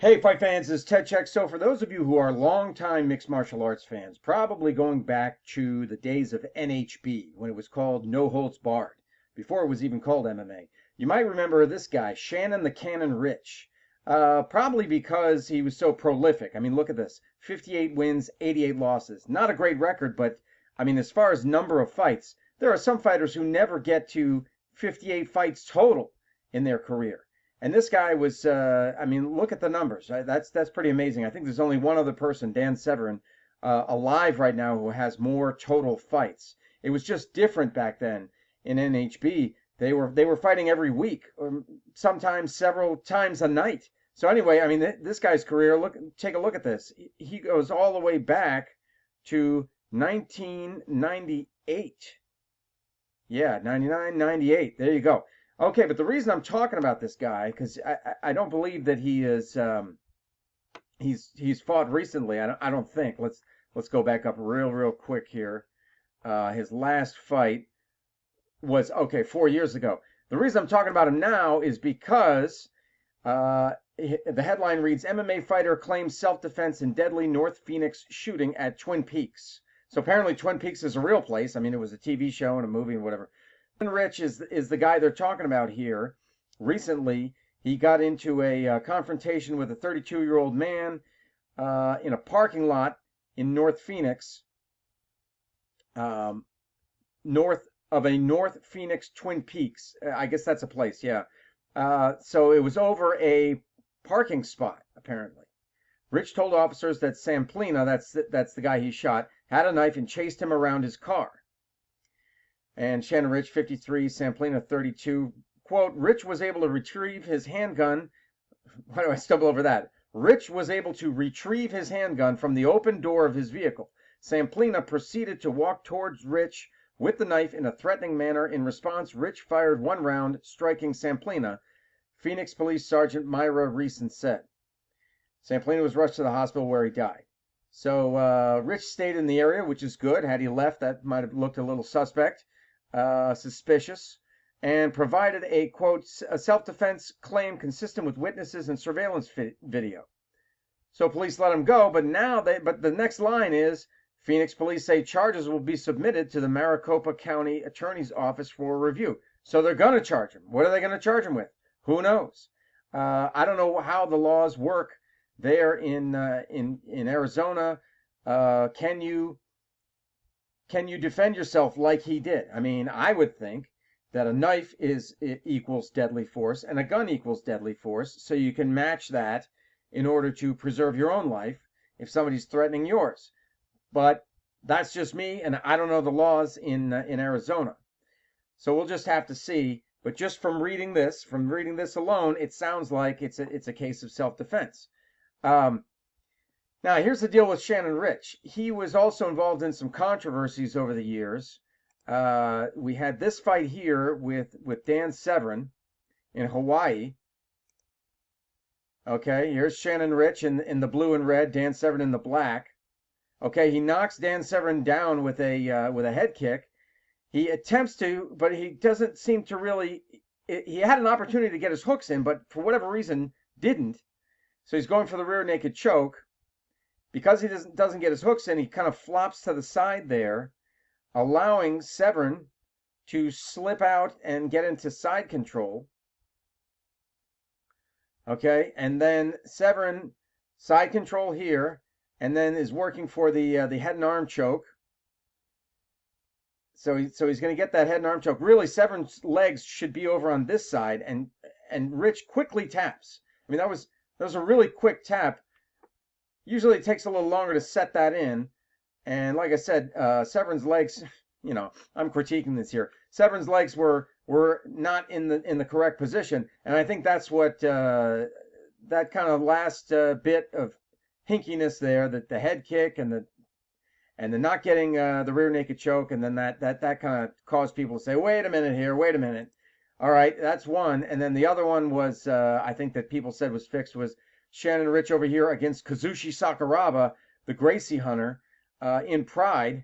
Hey, fight fans, this is Ted Check. So, for those of you who are longtime mixed martial arts fans, probably going back to the days of NHB when it was called No Holds Barred, before it was even called MMA, you might remember this guy, Shannon the Cannon Rich. Probably because he was so prolific. I mean, look at this 58 wins, 88 losses. Not a great record, but I mean, as far as number of fights, there are some fighters who never get to 58 fights total in their career. And this guy was, I mean, look at the numbers. That's pretty amazing. I think there's only one other person, Dan Severn, alive right now who has more total fights. It was just different back then in NHB. They were fighting every week, or sometimes several times a night. So anyway, I mean, this guy's career. Take a look at this. He goes all the way back to 1998. Yeah, 99, 98. There you go. Okay, but the reason I'm talking about this guy, because I don't believe that he is he's fought recently. I don't think. Let's go back up real quick here. His last fight was 4 years ago. The reason I'm talking about him now is because the headline reads MMA fighter claims self-defense in deadly North Phoenix shooting at Twin Peaks. So apparently Twin Peaks is a real place. I mean, it was a TV show and a movie and whatever. Ritch is the guy they're talking about here. Recently, he got into a confrontation with a 32-year-old man in a parking lot in North Phoenix, north of a North Phoenix Twin Peaks. I guess that's a place, yeah. So it was over a parking spot, apparently. Rich told officers that Samplina, that's the guy he shot, had a knife and chased him around his car. And Shannon Rich, 53, Samplina, 32. Quote, Rich was able to retrieve his handgun. Why do I stumble over that? Rich was able to retrieve his handgun from the open door of his vehicle. Samplina proceeded to walk towards Rich with the knife in a threatening manner. In response, Rich fired one round, striking Samplina, Phoenix Police Sergeant Myra Reeson said. Samplina was rushed to the hospital where he died. So Rich stayed in the area, which is good. Had he left, that might have looked a little suspect. Suspicious, and provided a, quote, a self-defense claim consistent with witnesses and surveillance video. So police let him go, but the next line is, Phoenix police say charges will be submitted to the Maricopa County Attorney's Office for review. So they're going to charge him. What are they going to charge him with? Who knows? I don't know how the laws work there in Arizona. Can you defend yourself like he did? I mean, I would think that a knife equals deadly force and a gun equals deadly force, so you can match that in order to preserve your own life if somebody's threatening yours. But that's just me, and I don't know the laws in Arizona. So we'll just have to see. But just from reading this alone, it sounds like it's a case of self-defense. Now, here's the deal with Shannon Rich. He was also involved in some controversies over the years. We had this fight here with Dan Severn in Hawaii. Okay, here's Shannon Rich in the blue and red, Dan Severn in the black. Okay, he knocks Dan Severn down with a head kick. He attempts to, but he doesn't seem to really. He had an opportunity to get his hooks in, but for whatever reason didn't. So he's going for the rear naked choke. Because he doesn't get his hooks in, he kind of flops to the side there, allowing Severn to slip out and get into side control. Okay, and then Severn side control here, and then is working for the head and arm choke. So he's going to get that head and arm choke. Really, Severn's legs should be over on this side, and Rich quickly taps. I mean, that was a really quick tap. Usually it takes a little longer to set that in. And like I said, Severn's legs, I'm critiquing this here. Severn's legs were not in the correct position. And I think that's what that kind of last bit of hinkiness there, that the head kick and the not getting the rear naked choke, and then that kind of caused people to say, wait a minute here, wait a minute. All right, that's one. And then the other one was, I think that people said was fixed, was Shannon Rich over here against Kazushi Sakuraba, the Gracie hunter, in Pride.